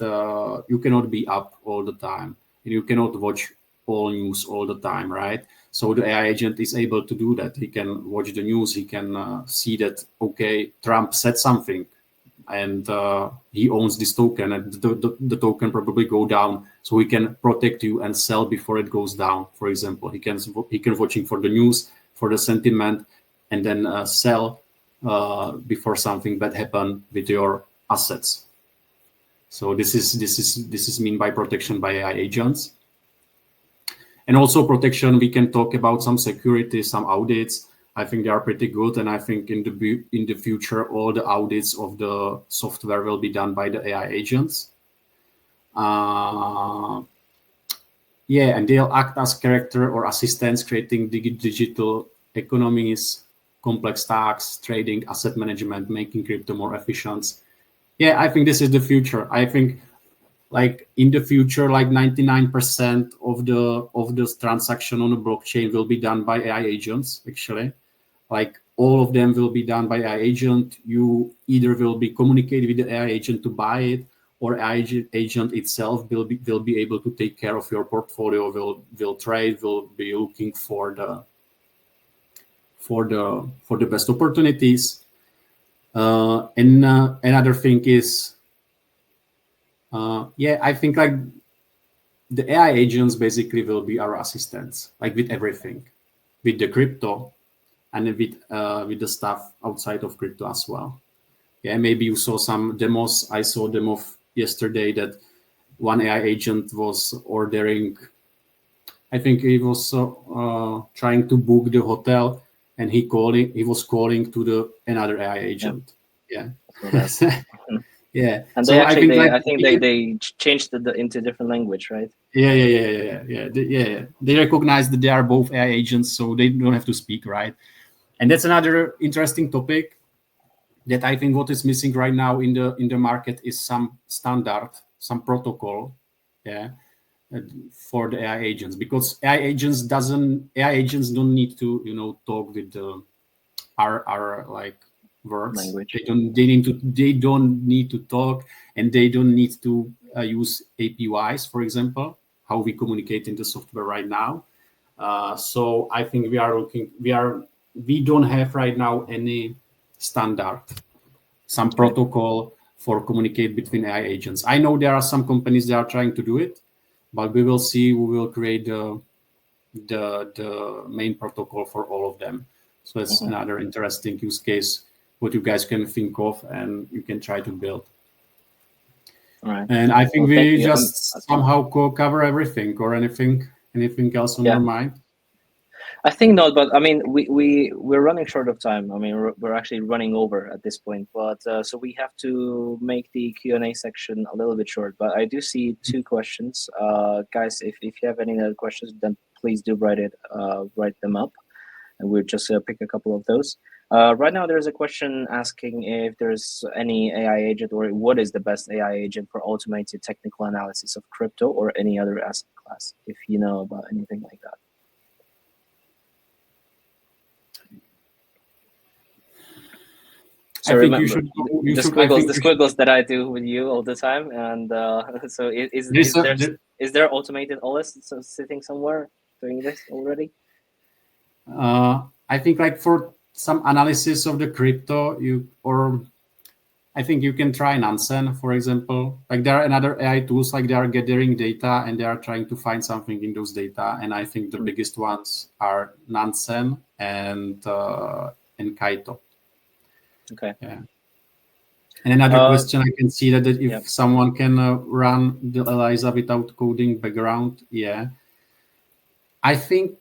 you cannot be up all the time. You cannot watch all news all the time, right? So the AI agent is able to do that. He can watch the news. He can see that, okay, Trump said something, and he owns this token, and the token probably go down. So he can protect you and sell before it goes down. For example, he can watching for the news, for the sentiment, and then sell before something bad happen with your assets. So this is mean by protection by AI agents. And also protection, we can talk about some security, some audits. I think they are pretty good, and I think in the future all the audits of the software will be done by the AI agents. And they'll act as character or assistants, creating digital economies, complex tasks, trading, asset management, making crypto more efficient. Yeah, I think this is the future. I think like in the future, like 99% of the transaction on the blockchain will be done by AI agents, actually. Like all of them will be done by AI agent. You either will be communicating with the AI agent to buy it, or AI agent itself will be able to take care of your portfolio, will trade, will be looking for the best opportunities. And another thing is, I think like the AI agents basically will be our assistants, like with everything, with the crypto, and with the stuff outside of crypto as well. Yeah, maybe you saw some demos. I saw a demo yesterday that one AI agent was ordering. I think he was trying to book the hotel, and he was calling to another AI agent. Yeah. Yeah. And so they actually, I think they changed it into different language, right? Yeah. They recognize that they are both AI agents, so they don't have to speak, right? And that's another interesting topic that I think what is missing right now in the market is some standard, some protocol, for the AI agents, because AI agents don't need to talk with our like words. Language. They don't need to talk, and they don't need to use APIs, for example, how we communicate in the software right now. So I think we don't have right now any standard, some protocol for communicate between AI agents. I know there are some companies that are trying to do it, but we will see. We will create the main protocol for all of them. So it's another interesting use case what you guys can think of and you can try to build. All right. And I think we just somehow cover everything, or anything else on your mind. I think not, but I mean, we're running short of time. I mean, we're actually running over at this point, but so we have to make the Q&A section a little bit short. But I do see 2 questions, guys. If you have any other questions, then please do write them up, and we'll just pick a couple of those. Right now, there's a question asking if there's any AI agent or what is the best AI agent for automated technical analysis of crypto or any other asset class, if you know about anything like that. So remember, the squiggles that I do with you all the time, and so is there automated OS sitting somewhere doing this already? I think like for some analysis of the crypto, I think you can try Nansen, for example. Like there are another AI tools, like they are gathering data and they are trying to find something in those data. And I think the biggest ones are Nansen and Kaito. Okay. Yeah. And another question, I can see that if someone can run the Eliza without coding background, I think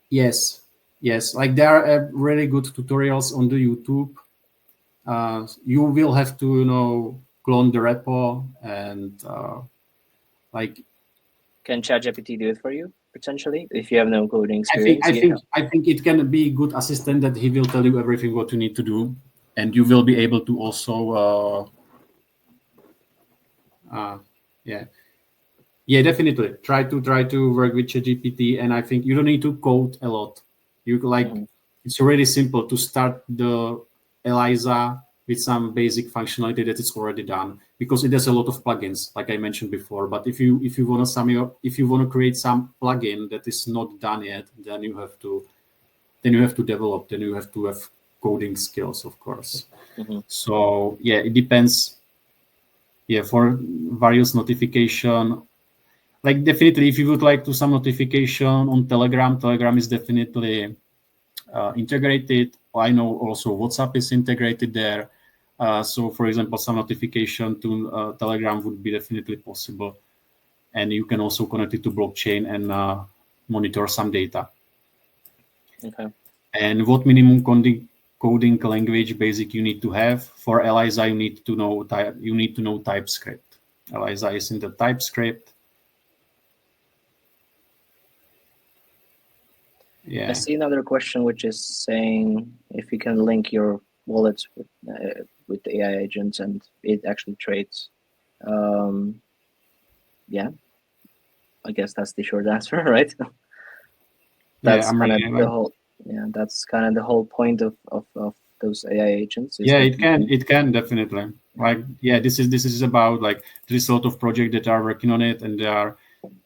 yes. Like there are really good tutorials on the YouTube. You will have to clone the repo and like. Can ChatGPT do it for you potentially if you have no coding experience? I think it can be a good assistant that he will tell you everything what you need to do, and you will be able to also definitely try to work with ChatGPT. And I think you don't need to code a lot. You it's really simple to start the Eliza with some basic functionality that is already done, because it has a lot of plugins, like I mentioned before. But if you want to create some plugin that is not done yet, then you have to develop. Then you have to have coding skills, of course. So it depends. For various notification, like definitely, if you would like to some notification on Telegram is definitely integrated. I know also WhatsApp is integrated there. So for example, some notification to Telegram would be definitely possible. And you can also connect it to blockchain and monitor some data. Okay. And what minimum coding language basic you need to have? For Eliza, you need to know TypeScript. Eliza is in the TypeScript. I see another question, which is saying if you can link your wallets with the AI agents and it actually trades. I guess that's the short answer, right? That's kind of the whole. That's kind of the whole point of those AI agents. It can definitely. Like this is about like there is a lot of projects that are working on it, and they are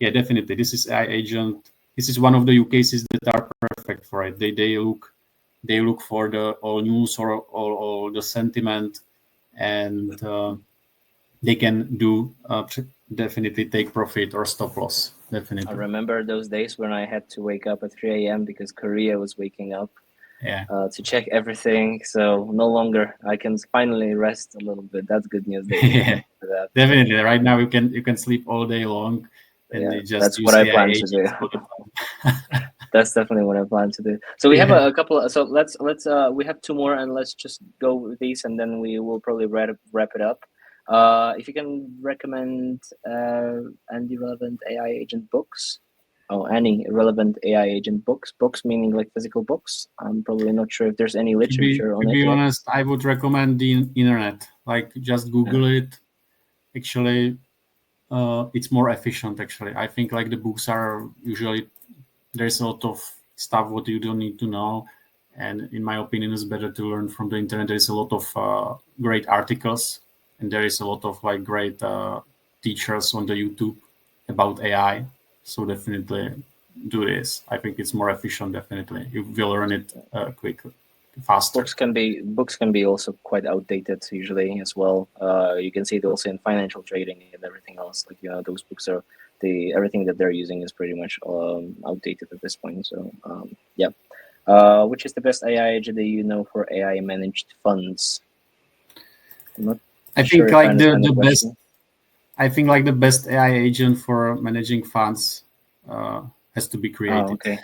definitely this is AI agent. This is one of the use cases that are perfect for it. They look for the all news or all the sentiment, and they can do definitely take profit or stop loss. Definitely. I remember those days when I had to wake up at 3 a.m. because Korea was waking up to check everything. So no longer I can finally rest a little bit. That's good news, David. Definitely. Right now you can sleep all day long. And that's what I plan to do. That's definitely what I plan to do. So we have a couple. So let's we have two more, and let's just go with these, and then we will probably wrap it up. If you can recommend any relevant AI agent books, any relevant AI agent books meaning like physical books. I'm probably not sure if there's any literature on it. To be honest, I would recommend the internet. Like just Google it. Actually, it's more efficient. Actually, I think like the books are usually there's a lot of stuff what you don't need to know, and in my opinion, it's better to learn from the internet. There is a lot of great articles, and there is a lot of like great teachers on the YouTube about AI. So definitely do this. I think it's more efficient. Definitely, you will learn it quickly, faster. Books can be also quite outdated usually as well. You can see it also in financial trading and everything else. Like those books are everything that they're using is pretty much outdated at this point. So which is the best AI agent that you know for AI managed funds? I think like the best. I think like the best AI agent for managing funds has to be created. Oh, okay.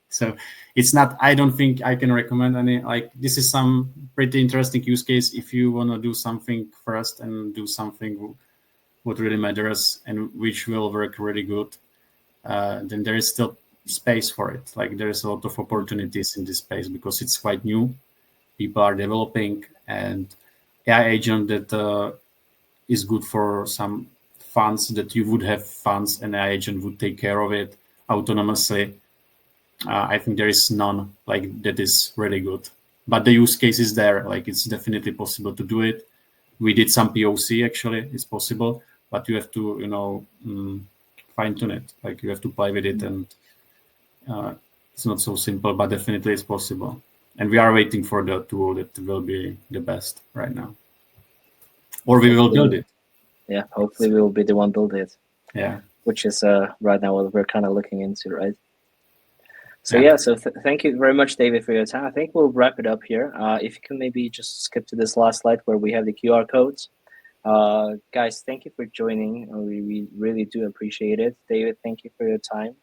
So it's not. I don't think I can recommend any. Like this is some pretty interesting use case if you want to do something first and do something what really matters and which will work really good. Then there is still space for it. Like there is a lot of opportunities in this space because it's quite new. people are developing, and AI agent that is good for some funds that you would have funds and AI agent would take care of it autonomously. I think there is none like that is really good. But the use case is there. Like it's definitely possible to do it. We did some POC actually. It's possible, but you have to fine tune it. Like you have to play with it, and it's not so simple. But definitely it's possible. And we are waiting for the tool that will be the best right now, or we will build it. Yeah, hopefully we will be the one build it. Yeah, which is right now what we're kind of looking into, right? So yeah, so thank you very much, David, for your time. I think we'll wrap it up here. If you can maybe just skip to this last slide where we have the QR codes. Guys, thank you for joining. We really do appreciate it. David, thank you for your time.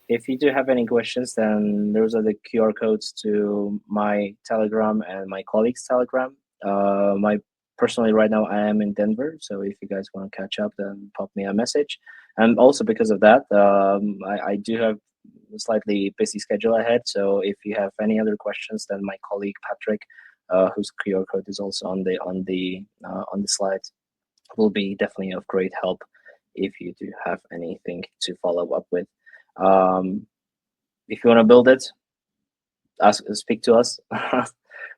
If you do have any questions, then those are the QR codes to my Telegram and my colleague's Telegram. Personally, right now, I am in Denver. So if you guys want to catch up, then pop me a message. And also because of that, I do have a slightly busy schedule ahead. So if you have any other questions, then my colleague Patrick, whose QR code is also on the slides, will be definitely of great help if you do have anything to follow up with. If you want to build it, speak to us.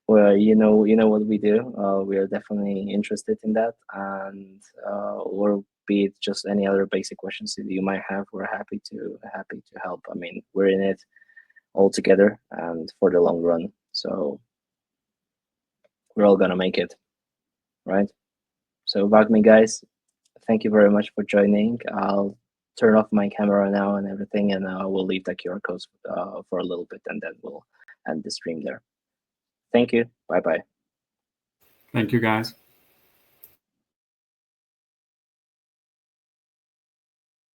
Well, you know what we do. We are definitely interested in that, and or be it just any other basic questions that you might have, we're happy to help. I mean, we're in it all together and for the long run. So we're all gonna make it, right? So Wagmi guys, thank you very much for joining. I'll turn off my camera now and everything, and we'll leave the QR codes for a little bit, and then we'll end the stream there. Thank you. Bye-bye. Thank you, guys.